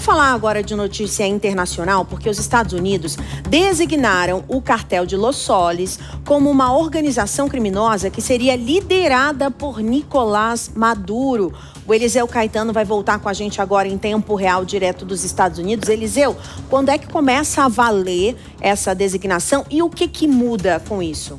Vamos falar agora de notícia internacional, porque os Estados Unidos designaram o cartel de Los Solis como uma organização criminosa que seria liderada por Nicolás Maduro. O Eliseu Caetano vai voltar com a gente agora em tempo real, direto dos Estados Unidos. Eliseu, quando é que começa a valer essa designação e o que muda com isso?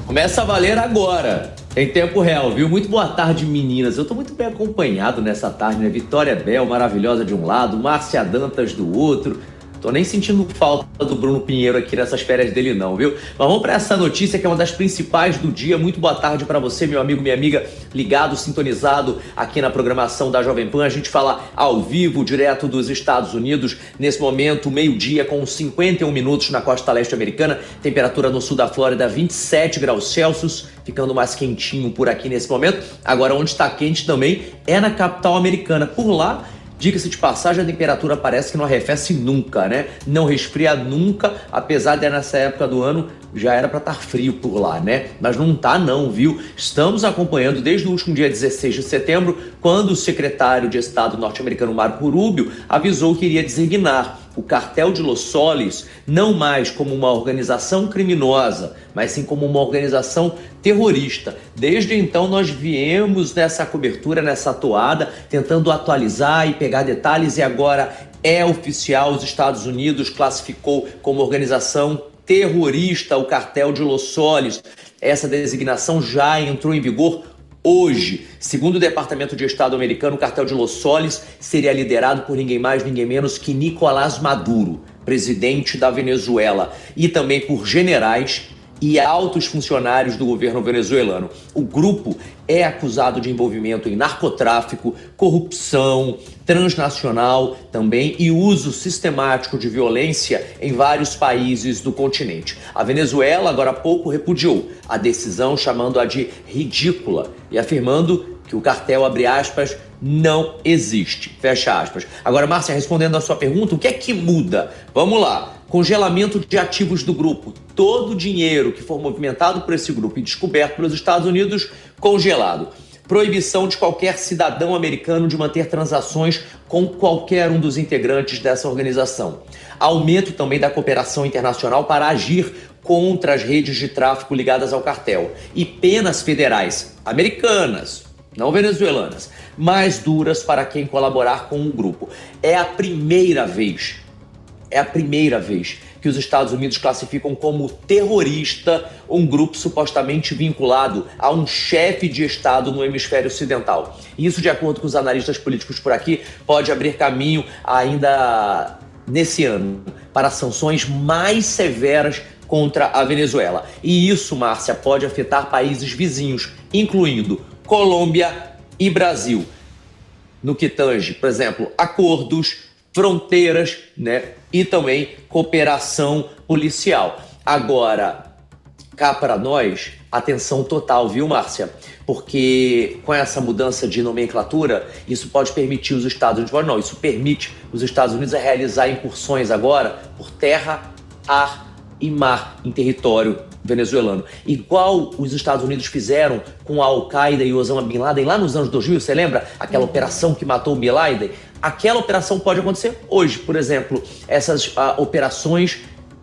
Começa a valer agora, em tempo real, viu? Muito boa tarde, meninas. Eu tô muito bem acompanhado nessa tarde, né? Vitória Bel, maravilhosa de um lado, Márcia Dantas do outro. Tô nem sentindo falta do Bruno Pinheiro aqui nessas férias dele não, viu? Mas vamos para essa notícia que é uma das principais do dia. Muito boa tarde para você, meu amigo, minha amiga, ligado, sintonizado aqui na programação da Jovem Pan. A gente fala ao vivo, direto dos Estados Unidos, nesse momento, meio-dia, com 51 minutos na costa leste americana. Temperatura no sul da Flórida, 27 graus Celsius, ficando mais quentinho por aqui nesse momento. Agora, onde está quente também é na capital americana. Por lá, diga-se de passagem, a temperatura parece que não arrefece nunca, né? Não resfria nunca, apesar de nessa época do ano já era para estar frio por lá, né? Mas não tá não, viu? Estamos acompanhando desde o último dia 16 de setembro, quando o secretário de Estado norte-americano Marco Rubio avisou que iria designar o cartel de Los Solis não mais como uma organização criminosa, mas sim como uma organização terrorista. Desde então nós viemos nessa cobertura, nessa toada, tentando atualizar e pegar detalhes, e agora é oficial, os Estados Unidos classificou como organização terrorista o cartel de Los Solis. Essa designação já entrou em vigor hoje. Segundo o Departamento de Estado americano, o cartel de Los Solis seria liderado por ninguém mais, ninguém menos que Nicolás Maduro, presidente da Venezuela, e também por generais e altos funcionários do governo venezuelano. O grupo é acusado de envolvimento em narcotráfico, corrupção transnacional também e uso sistemático de violência em vários países do continente. A Venezuela, agora há pouco, repudiou a decisão, chamando-a de ridícula e afirmando que o cartel, abre aspas, não existe, fecha aspas. Agora, Márcia, respondendo a sua pergunta, o que é que muda? Vamos lá. Congelamento de ativos do grupo. Todo o dinheiro que for movimentado por esse grupo e descoberto pelos Estados Unidos, congelado. Proibição de qualquer cidadão americano de manter transações com qualquer um dos integrantes dessa organização. Aumento também da cooperação internacional para agir contra as redes de tráfico ligadas ao cartel. E penas federais americanas, não venezuelanas, mais duras para quem colaborar com o grupo. É a primeira vez que os Estados Unidos classificam como terrorista um grupo supostamente vinculado a um chefe de Estado no hemisfério ocidental. E isso, de acordo com os analistas políticos por aqui, pode abrir caminho ainda nesse ano para sanções mais severas contra a Venezuela. E isso, Márcia, pode afetar países vizinhos, incluindo Colômbia e Brasil, no que tange, por exemplo, acordos, fronteiras, né, e também cooperação policial. Agora, cá para nós, atenção total, viu, Márcia? Porque com essa mudança de nomenclatura, isso pode permitir os Estados Unidos, não, isso permite os Estados Unidos a realizar incursões agora por terra, ar e mar em território venezuelano. Igual os Estados Unidos fizeram com a Al-Qaeda e Osama Bin Laden lá nos anos 2000, você lembra? Aquela operação que matou o Bin Laden? Aquela operação pode acontecer hoje, por exemplo. Essas operações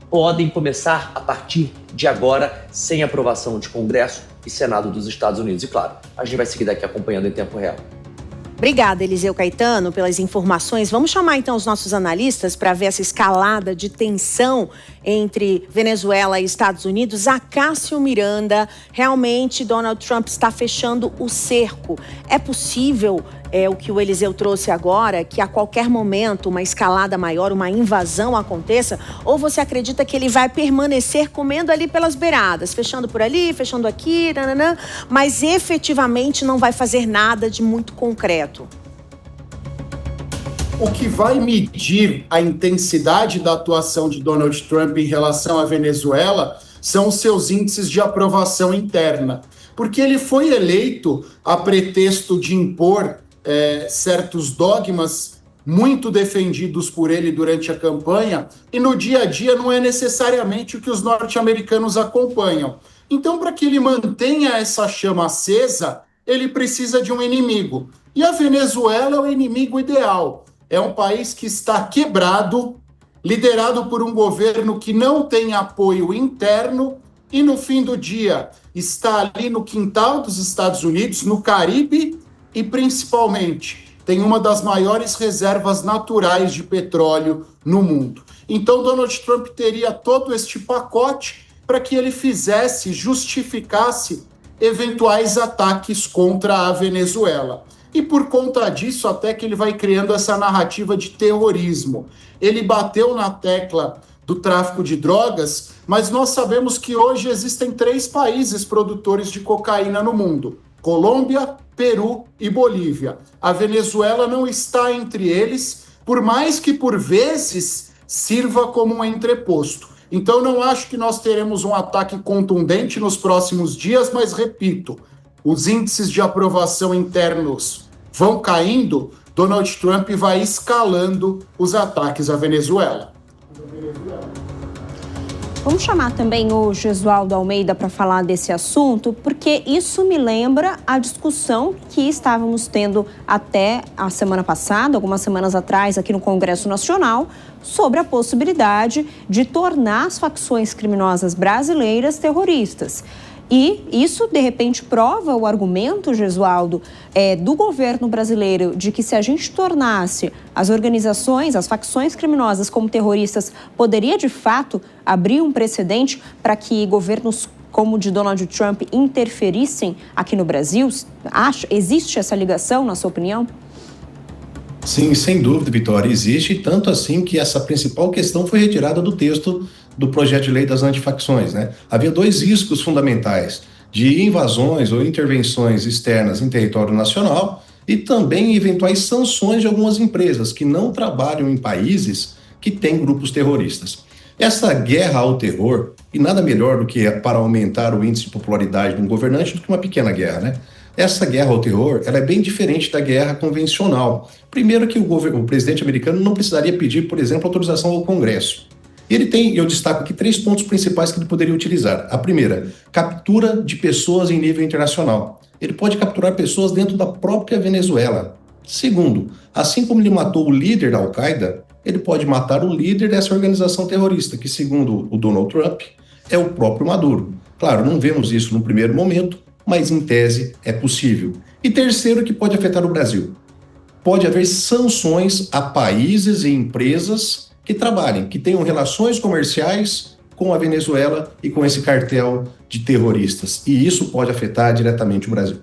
podem começar a partir de agora, sem aprovação de Congresso e Senado dos Estados Unidos. E claro, a gente vai seguir daqui acompanhando em tempo real. Obrigada, Eliseu Caetano, pelas informações. Vamos chamar então os nossos analistas para ver essa escalada de tensão entre Venezuela e Estados Unidos. Acácio Miranda, realmente Donald Trump está fechando o cerco. É possível, o que o Eliseu trouxe agora, que a qualquer momento uma escalada maior, uma invasão aconteça? Ou você acredita que ele vai permanecer comendo ali pelas beiradas, fechando por ali, fechando aqui, nananã, mas efetivamente não vai fazer nada de muito concreto? O que vai medir a intensidade da atuação de Donald Trump em relação à Venezuela são os seus índices de aprovação interna, porque ele foi eleito a pretexto de impor certos dogmas muito defendidos por ele durante a campanha, e no dia a dia não é necessariamente o que os norte-americanos acompanham. Então, para que ele mantenha essa chama acesa, ele precisa de um inimigo. E a Venezuela é o inimigo ideal. É um país que está quebrado, liderado por um governo que não tem apoio interno e, no fim do dia, está ali no quintal dos Estados Unidos, no Caribe, e principalmente tem uma das maiores reservas naturais de petróleo no mundo. Então, Donald Trump teria todo este pacote para que ele justificasse eventuais ataques contra a Venezuela. E por conta disso, até que ele vai criando essa narrativa de terrorismo. Ele bateu na tecla do tráfico de drogas, mas nós sabemos que hoje existem 3 países produtores de cocaína no mundo: Colômbia, Peru e Bolívia. A Venezuela não está entre eles, por mais que por vezes sirva como um entreposto. Então não acho que nós teremos um ataque contundente nos próximos dias, mas repito, os índices de aprovação internos vão caindo, Donald Trump vai escalando os ataques à Venezuela. Vamos chamar também o Gesualdo Almeida para falar desse assunto, porque isso me lembra a discussão que estávamos tendo até a semana passada, algumas semanas atrás, aqui no Congresso Nacional, sobre a possibilidade de tornar as facções criminosas brasileiras terroristas. E isso, de repente, prova o argumento, Gesualdo, do governo brasileiro de que se a gente tornasse as organizações, as facções criminosas como terroristas, poderia, de fato, abrir um precedente para que governos como o de Donald Trump interferissem aqui no Brasil? Existe essa ligação, na sua opinião? Sim, sem dúvida, Vitória, existe, tanto assim que essa principal questão foi retirada do texto do projeto de lei das antifacções, né? Havia 2 riscos fundamentais de invasões ou intervenções externas em território nacional e também eventuais sanções de algumas empresas que não trabalham em países que têm grupos terroristas. Essa guerra ao terror, e nada melhor do que para aumentar o índice de popularidade de um governante do que uma pequena guerra, né? Essa guerra ao terror, ela é bem diferente da guerra convencional. Primeiro que o presidente americano não precisaria pedir, por exemplo, autorização ao Congresso. Ele tem, eu destaco aqui, 3 pontos principais que ele poderia utilizar. A primeira, captura de pessoas em nível internacional. Ele pode capturar pessoas dentro da própria Venezuela. Segundo, assim como ele matou o líder da Al-Qaeda, ele pode matar o líder dessa organização terrorista, que, segundo o Donald Trump, é o próprio Maduro. Claro, não vemos isso no primeiro momento, mas em tese é possível. E terceiro, que pode afetar o Brasil. Pode haver sanções a países e empresas que trabalhem, que tenham relações comerciais com a Venezuela e com esse cartel de terroristas. E isso pode afetar diretamente o Brasil.